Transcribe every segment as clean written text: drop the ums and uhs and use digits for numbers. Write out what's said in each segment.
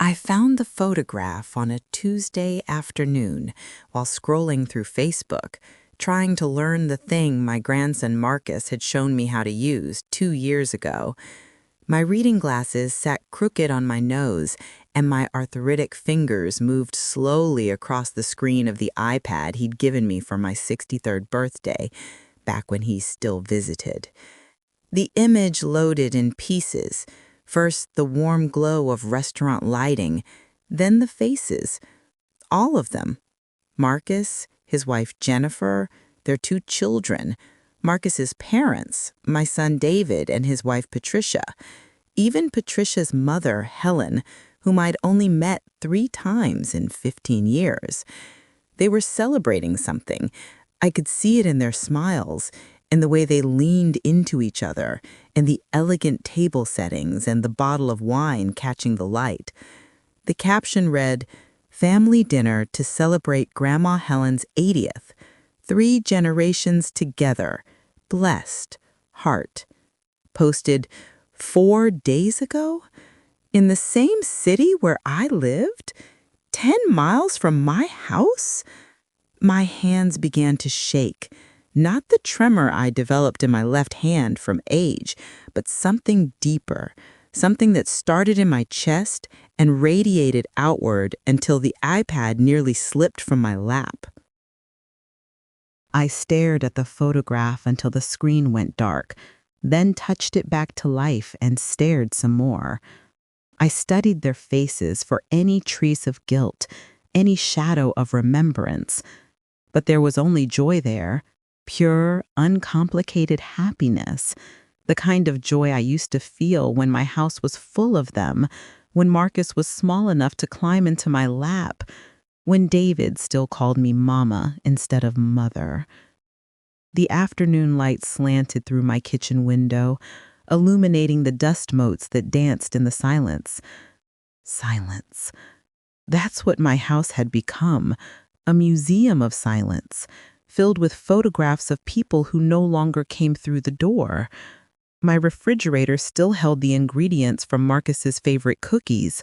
I found the photograph on a Tuesday afternoon while scrolling through Facebook, trying to learn the thing my grandson Marcus had shown me how to use 2 years ago. My reading glasses sat crooked on my nose, and my arthritic fingers moved slowly across the screen of the iPad he'd given me for my 63rd birthday, back when he still visited. The image loaded in pieces. First, the warm glow of restaurant lighting, then the faces. All of them. Marcus, his wife Jennifer, their 2 children, Marcus's parents, my son David and his wife Patricia, even Patricia's mother, Helen, whom I'd only met 3 times in 15 years. They were celebrating something. I could see it in their smiles, in the way they leaned into each other, in the elegant table settings and the bottle of wine catching the light. The caption read, "Family dinner to celebrate Grandma Helen's 80th. 3 generations together. Blessed. Heart." Posted 4 days ago? In the same city where I lived? 10 miles from my house? My hands began to shake. Not the tremor I developed in my left hand from age, but something deeper, something that started in my chest and radiated outward until the iPad nearly slipped from my lap. I stared at the photograph until the screen went dark, then touched it back to life and stared some more. I studied their faces for any trace of guilt, any shadow of remembrance. But there was only joy there. Pure, uncomplicated happiness, the kind of joy I used to feel when my house was full of them, when Marcus was small enough to climb into my lap, when David still called me Mama instead of Mother. The afternoon light slanted through my kitchen window, illuminating the dust motes that danced in the silence. Silence. That's what my house had become, a museum of silence, filled with photographs of people who no longer came through the door. My refrigerator still held the ingredients from Marcus's favorite cookies.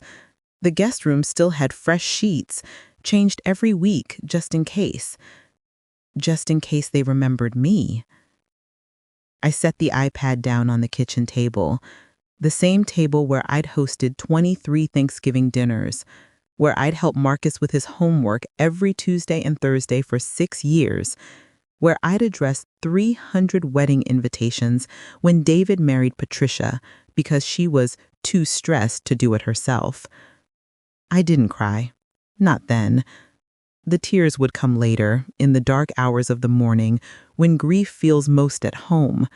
The guest room still had fresh sheets, changed every week just in case. Just in case they remembered me. I set the iPad down on the kitchen table, the same table where I'd hosted 23 Thanksgiving dinners, where I'd helped Marcus with his homework every Tuesday and Thursday for 6 years, where I'd addressed 300 wedding invitations when David married Patricia because she was too stressed to do it herself. I didn't cry. Not then. The tears would come later, in the dark hours of the morning, when grief feels most at home.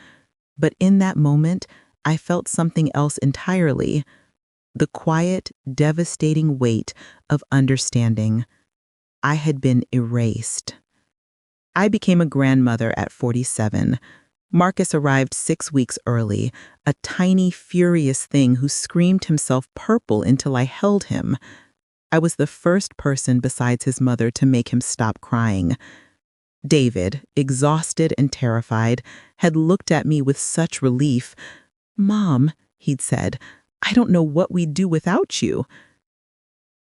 But in that moment, I felt something else entirely. The quiet, devastating weight of understanding. I had been erased. I became a grandmother at 47. Marcus arrived 6 weeks early, a tiny, furious thing who screamed himself purple until I held him. I was the first person besides his mother to make him stop crying. David, exhausted and terrified, had looked at me with such relief. "Mom," he'd said, "I don't know what we'd do without you."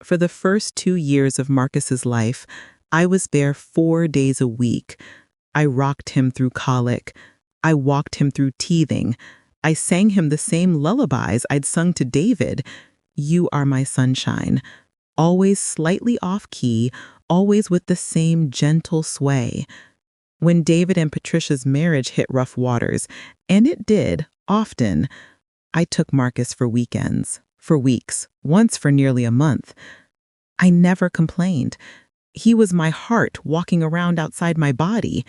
For the first 2 years of Marcus's life, I was there 4 days a week. I rocked him through colic. I walked him through teething. I sang him the same lullabies I'd sung to David. "You are my sunshine." Always slightly off-key, always with the same gentle sway. When David and Patricia's marriage hit rough waters, and it did, often, I took Marcus for weekends, for weeks, once for nearly a month. I never complained. He was my heart walking around outside my body.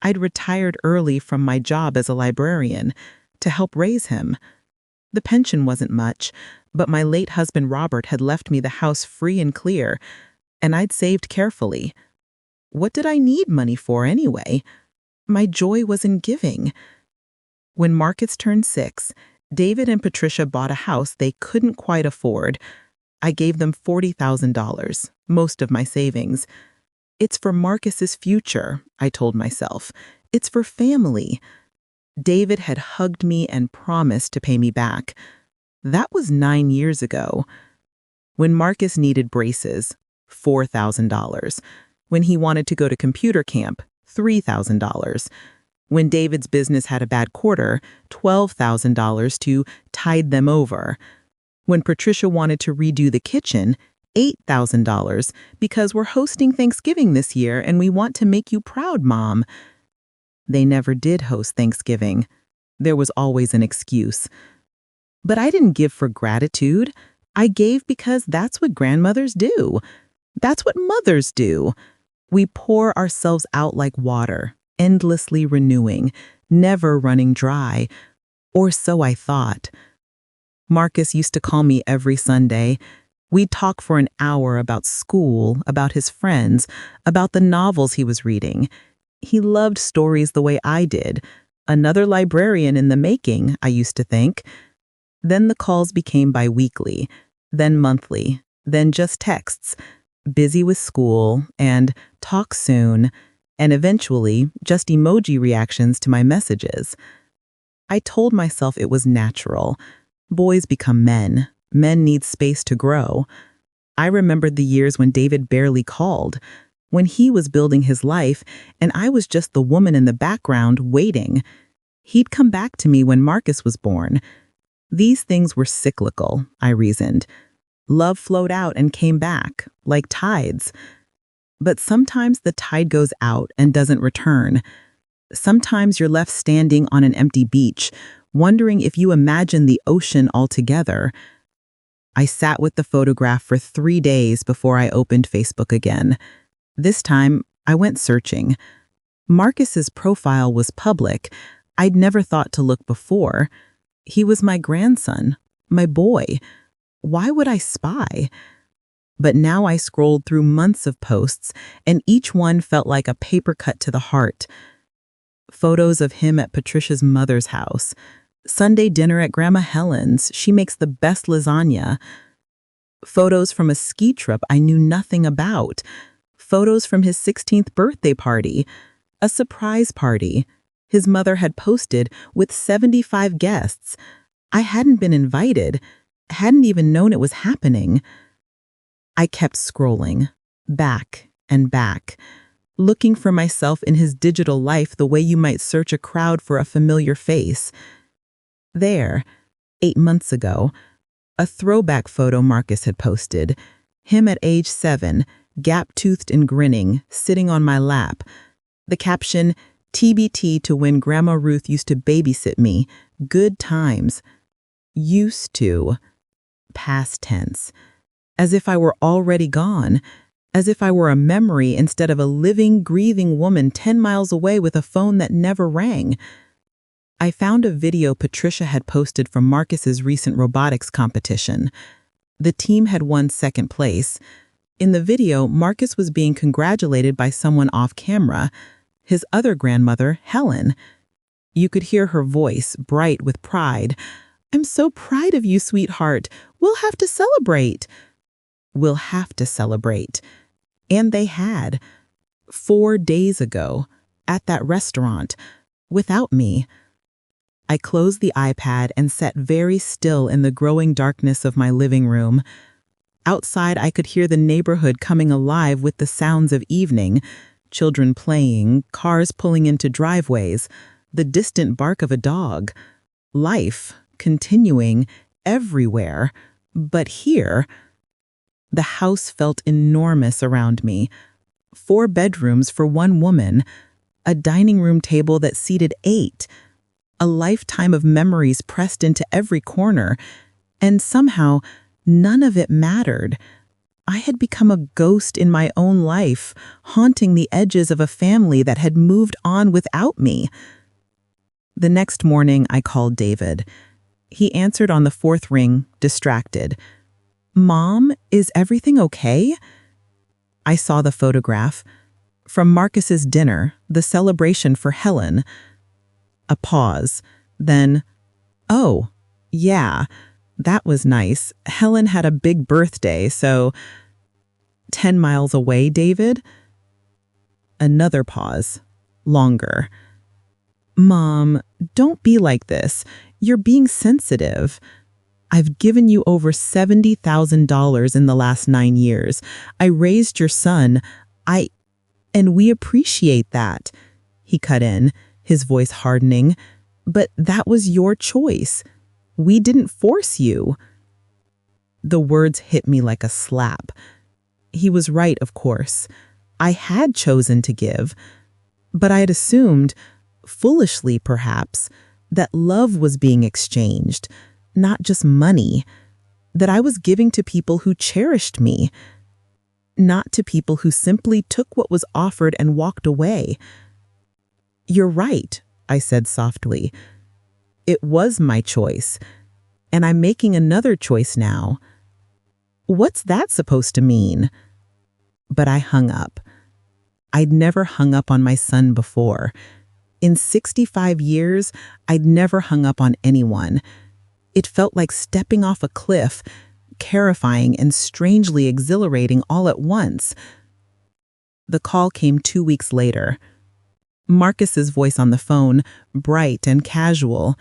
I'd retired early from my job as a librarian to help raise him. The pension wasn't much, but my late husband Robert had left me the house free and clear, and I'd saved carefully. What did I need money for anyway? My joy was in giving. When Marcus turned 6, David and Patricia bought a house they couldn't quite afford. I gave them $40,000, most of my savings. "It's for Marcus's future," I told myself. "It's for family." David had hugged me and promised to pay me back. That was 9 years ago. When Marcus needed braces, $4,000. When he wanted to go to computer camp, $3,000. When David's business had a bad quarter, $12,000 to tide them over. When Patricia wanted to redo the kitchen, $8,000 because we're hosting Thanksgiving this year and we want to make you proud, Mom. They never did host Thanksgiving. There was always an excuse. But I didn't give for gratitude. I gave because that's what grandmothers do. That's what mothers do. We pour ourselves out like water, endlessly renewing, never running dry. Or so I thought. Marcus used to call me every Sunday. We'd talk for an hour about school, about his friends, about the novels he was reading. He loved stories the way I did. Another librarian in the making, I used to think. Then the calls became bi-weekly, then monthly, then just texts, busy with school, and talk soon, and eventually just emoji reactions to my messages. I told myself it was natural. Boys become men. Men need space to grow. I remembered the years when David barely called, when he was building his life and I was just the woman in the background waiting. He'd come back to me when Marcus was born. These things were cyclical, I reasoned. Love flowed out and came back, like tides. But sometimes the tide goes out and doesn't return. Sometimes you're left standing on an empty beach, wondering if you imagine the ocean altogether. I sat with the photograph for 3 days before I opened Facebook again. This time, I went searching. Marcus's profile was public. I'd never thought to look before. He was my grandson, my boy. Why would I spy? But now I scrolled through months of posts, and each one felt like a paper cut to the heart. Photos of him at Patricia's mother's house. Sunday dinner at Grandma Helen's. She makes the best lasagna. Photos from a ski trip I knew nothing about. Photos from his 16th birthday party. A surprise party. His mother had posted with 75 guests. I hadn't been invited, hadn't even known it was happening. I kept scrolling, back and back, looking for myself in his digital life the way you might search a crowd for a familiar face. There, 8 months ago, a throwback photo Marcus had posted, him at age 7, gap-toothed and grinning, sitting on my lap. The caption, TBT to when Grandma Ruth used to babysit me. Good times. Used to. Past tense. As if I were already gone. As if I were a memory instead of a living, breathing woman 10 miles away with a phone that never rang. I found a video Patricia had posted from Marcus's recent robotics competition. The team had won second place. In the video, Marcus was being congratulated by someone off camera. His other grandmother, Helen. You could hear her voice, bright with pride. I'm so proud of you, sweetheart. We'll have to celebrate. We'll have to celebrate. And they had. 4 days ago, at that restaurant, without me. I closed the iPad and sat very still in the growing darkness of my living room. Outside, I could hear the neighborhood coming alive with the sounds of evening. Children playing, cars pulling into driveways, the distant bark of a dog. Life continuing everywhere, but here. The house felt enormous around me. 4 bedrooms for 1 woman, a dining room table that seated 8, a lifetime of memories pressed into every corner, and somehow none of it mattered. I had become a ghost in my own life, haunting the edges of a family that had moved on without me. The next morning, I called David. He answered on the 4th ring, distracted. Mom, is everything okay? I saw the photograph. From Marcus's dinner, the celebration for Helen. A pause. Then, oh, yeah. That was nice. Helen had a big birthday, so 10 miles away, David? Another pause. Longer. Mom, don't be like this. You're being sensitive. I've given you over $70,000 in the last 9 years. I raised your son. And we appreciate that." He cut in, his voice hardening. "But that was your choice. We didn't force you." The words hit me like a slap. He was right, of course. I had chosen to give, but I had assumed, foolishly perhaps, that love was being exchanged, not just money, that I was giving to people who cherished me, not to people who simply took what was offered and walked away. "You're right," I said softly. "It was my choice, and I'm making another choice now. What's that supposed to mean?" But I hung up. I'd never hung up on my son before. In 65 years, I'd never hung up on anyone. It felt like stepping off a cliff, terrifying and strangely exhilarating all at once. The call came 2 weeks later. Marcus's voice on the phone, bright and casual.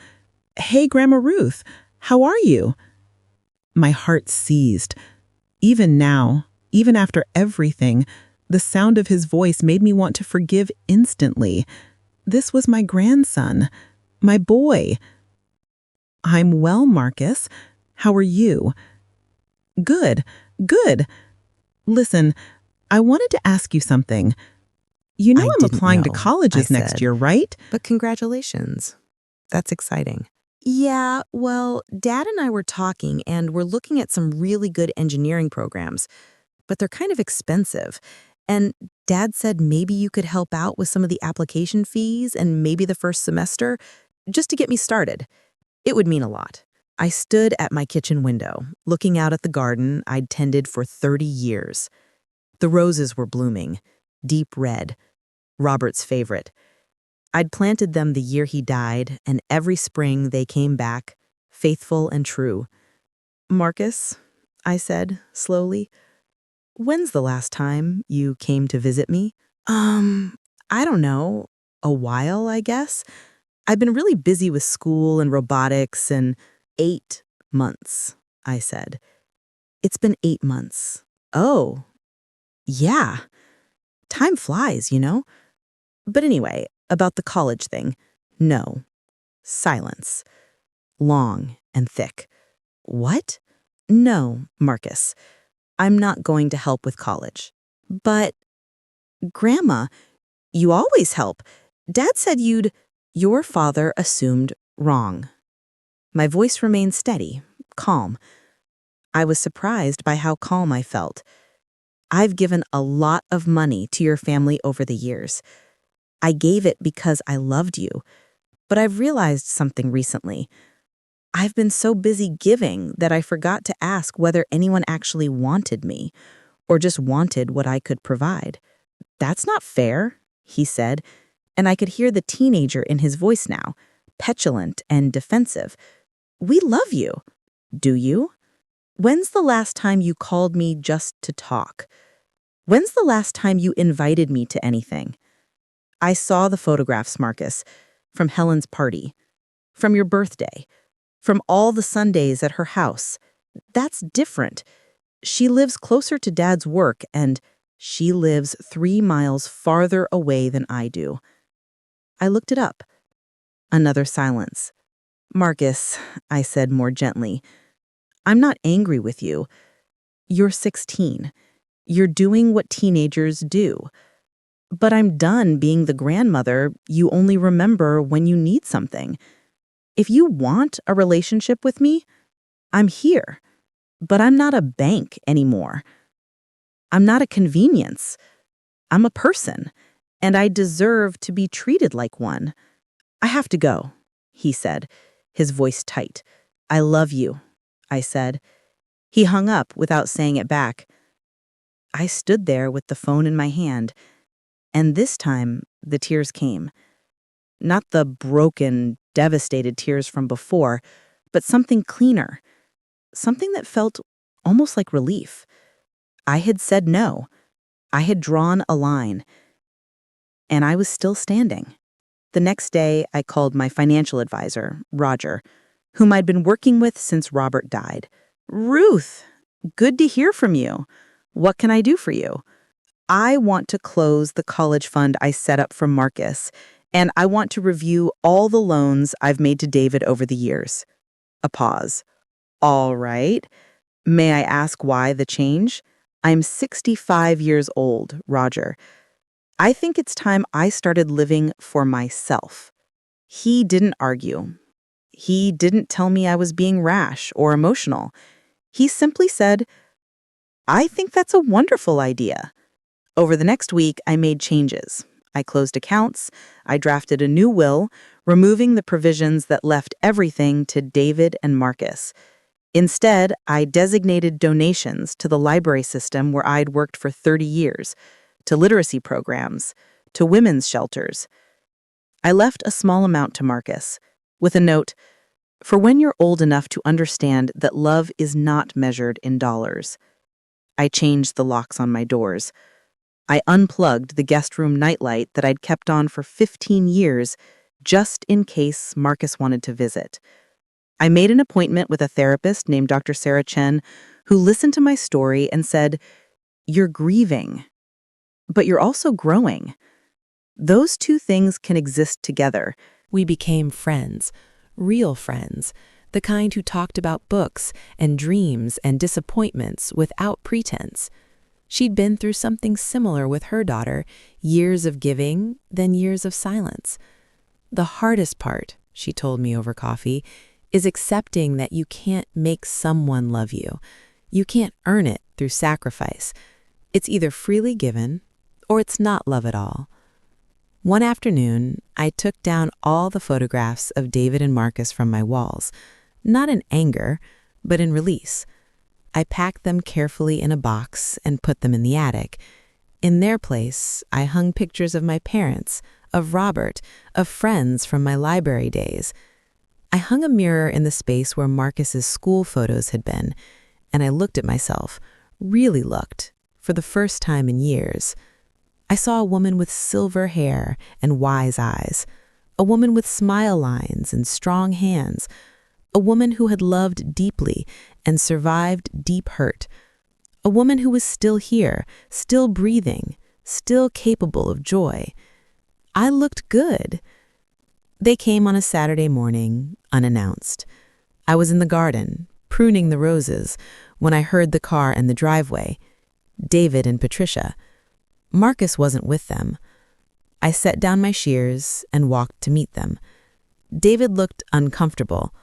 "Hey, Grandma Ruth, how are you?" My heart seized. Even now, even after everything, the sound of his voice made me want to forgive instantly. This was my grandson, my boy. "I'm well, Marcus. How are you?" "Good, good. Listen, I wanted to ask you something. You know I I'm didn't applying to know, colleges I next said. year, right?" But congratulations. That's exciting. Yeah, well, Dad and I were talking and we're looking at some really good engineering programs, but they're kind of expensive. And Dad said maybe you could help out with some of the application fees and maybe the first semester, just to get me started. It would mean a lot. I stood at my kitchen window, looking out at the garden I'd tended for 30 years. The roses were blooming, deep red, Robert's favorite. I'd planted them the year he died, and every spring they came back, faithful and true. "Marcus," I said, slowly, "when's the last time you came to visit me?" I don't know. A while, I guess. I've been really busy with school and robotics and 8 months, I said. "It's been 8 months. Oh, yeah. Time flies, you know? But anyway, about the college thing. No. Silence. Long and thick. What? No, Marcus. I'm not going to help with college. But, Grandma, you always help. Dad said you'd... Your father assumed wrong. My voice remained steady, calm. I was surprised by how calm I felt. I've given a lot of money to your family over the years. I gave it because I loved you. But I've realized something recently. I've been so busy giving that I forgot to ask whether anyone actually wanted me, or just wanted what I could provide. That's not fair, he said, and I could hear the teenager in his voice now, petulant and defensive. We love you. Do you? When's the last time you called me just to talk? When's the last time you invited me to anything? I saw the photographs, Marcus, from Helen's party, from your birthday, from all the Sundays at her house. That's different. She lives closer to Dad's work, and she lives 3 miles farther away than I do. I looked it up. Another silence. Marcus, I said more gently, I'm not angry with you. You're 16. You're doing what teenagers do. But I'm done being the grandmother you only remember when you need something. If you want a relationship with me, I'm here. But I'm not a bank anymore. I'm not a convenience. I'm a person, and I deserve to be treated like one. I have to go, he said, his voice tight. I love you, I said. He hung up without saying it back. I stood there with the phone in my hand, and this time the tears came. Not the broken, devastated tears from before, but something cleaner, something that felt almost like relief. I had said no. I had drawn a line, and I was still standing. The next day, I called my financial advisor, Roger. whom I'd been working with since Robert died. "Ruth, good to hear from you. What can I do for you?" "I want to close the college fund I set up for Marcus, and I want to review all the loans I've made to David over the years." A pause. "All right. May I ask why the change?" "I'm 65 years old, Roger. I think it's time I started living for myself." He didn't argue. He didn't tell me I was being rash or emotional. He simply said, "I think that's a wonderful idea." Over the next week, I made changes. I closed accounts, I drafted a new will, removing the provisions that left everything to David and Marcus. Instead, I designated donations to the library system where I'd worked for 30 years, to literacy programs, to women's shelters. I left a small amount to Marcus, with a note, "For when you're old enough to understand that love is not measured in dollars." I changed the locks on my doors. I unplugged the guest room nightlight that I'd kept on for 15 years, just in case Marcus wanted to visit. I made an appointment with a therapist named Dr. Sarah Chen, who listened to my story and said, "You're grieving, but you're also growing. Those two things can exist together." We became friends, real friends, the kind who talked about books and dreams and disappointments without pretense. She'd been through something similar with her daughter, years of giving, then years of silence. "The hardest part," she told me over coffee, "is accepting that you can't make someone love you. You can't earn it through sacrifice. It's either freely given or it's not love at all." One afternoon, I took down all the photographs of David and Marcus from my walls, not in anger, but in release. I packed them carefully in a box and put them in the attic. In their place, I hung pictures of my parents, of Robert, of friends from my library days. I hung a mirror in the space where Marcus's school photos had been, and I looked at myself, really looked, for the first time in years. I saw a woman with silver hair and wise eyes, a woman with smile lines and strong hands, a woman who had loved deeply and survived deep hurt, a woman who was still here, still breathing, still capable of joy. I looked good. They came on a Saturday morning, unannounced. I was in the garden, pruning the roses, when I heard the car in the driveway. David and Patricia. Marcus wasn't with them. I set down my shears and walked to meet them. David looked uncomfortable.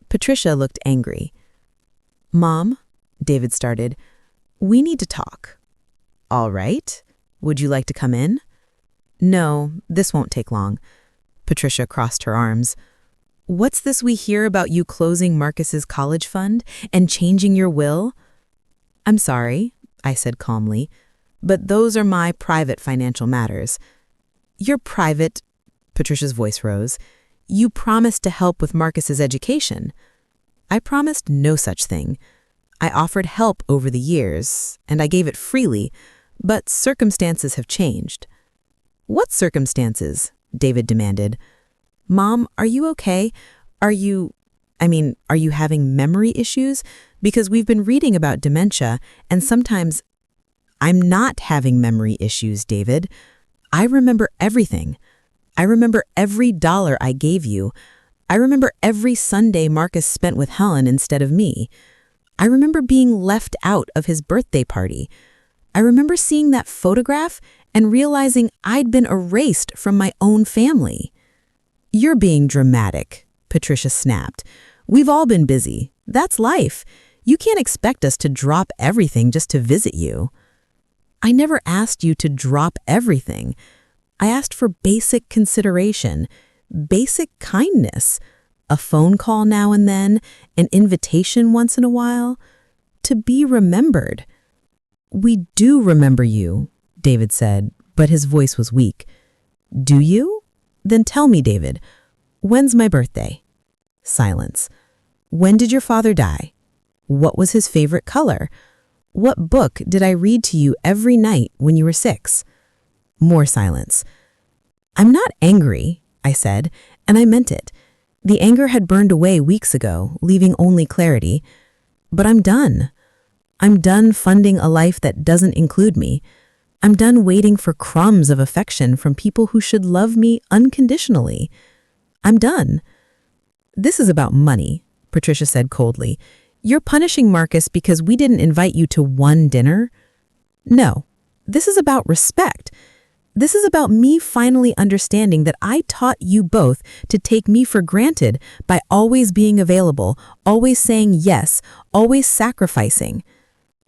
Patricia looked angry. "Mom," David started, "we need to talk." "All right. Would you like to come in?" "No, this won't take long." Patricia crossed her arms. "What's this we hear about you closing Marcus's college fund and changing your will?" "I'm sorry," I said calmly, "but those are my private financial matters." "Your private," Patricia's voice rose. "You promised to help with Marcus's education." "I promised no such thing. I offered help over the years, and I gave it freely, but circumstances have changed." "What circumstances?" David demanded. "Mom, are you okay? Are you having memory issues? Because we've been reading about dementia, and sometimes—" "I'm not having memory issues, David. I remember everything. I remember every dollar I gave you. I remember every Sunday Marcus spent with Helen instead of me. I remember being left out of his birthday party. I remember seeing that photograph and realizing I'd been erased from my own family." "You're being dramatic," Patricia snapped. "We've all been busy. That's life. You can't expect us to drop everything just to visit you." "I never asked you to drop everything. I asked for basic consideration, basic kindness, a phone call now and then, an invitation once in a while, to be remembered." "We do remember you," David said, but his voice was weak. "Do you? Then tell me, David, when's my birthday?" Silence. "When did your father die? What was his favorite color? What book did I read to you every night when you were 6? More silence. "I'm not angry," I said, and I meant it. The anger had burned away weeks ago, leaving only clarity. But I'm done. I'm done funding a life that doesn't include me. I'm done waiting for crumbs of affection from people who should love me unconditionally. I'm done. This is about money, Patricia said coldly. You're punishing Marcus because we didn't invite you to one dinner? No, this is about respect. This is about me finally understanding that I taught you both to take me for granted by always being available, always saying yes, always sacrificing.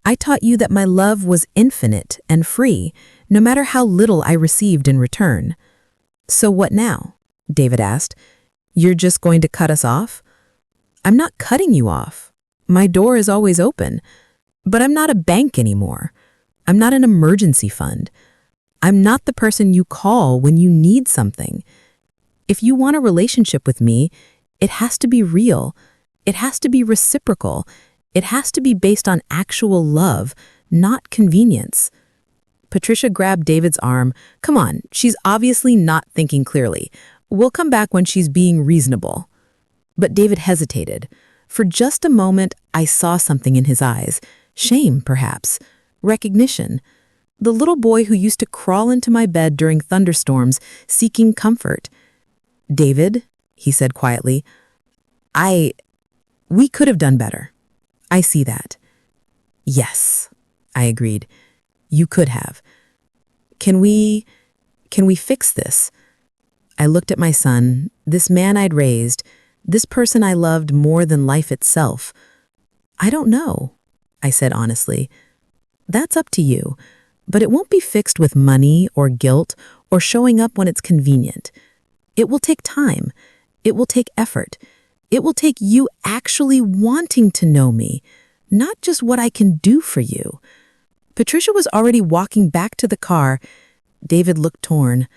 I taught you that my love was infinite and free, no matter how little I received in return. So what now? David asked. You're just going to cut us off? I'm not cutting you off. My door is always open. But I'm not a bank anymore. I'm not an emergency fund. I'm not the person you call when you need something. If you want a relationship with me, it has to be real. It has to be reciprocal. It has to be based on actual love, not convenience. Patricia grabbed David's arm. Come on, she's obviously not thinking clearly. We'll come back when she's being reasonable. But David hesitated. For just a moment, I saw something in his eyes. Shame, perhaps. Recognition. The little boy who used to crawl into my bed during thunderstorms, seeking comfort. David, he said quietly, we could have done better. I see that. Yes, I agreed. You could have. Can we fix this? I looked at my son, this man I'd raised, this person I loved more than life itself. I don't know, I said honestly. That's up to you, but it won't be fixed with money or guilt or showing up when it's convenient. It will take time. It will take effort. It will take you actually wanting to know me, not just what I can do for you. Patricia was already walking back to the car. David looked torn.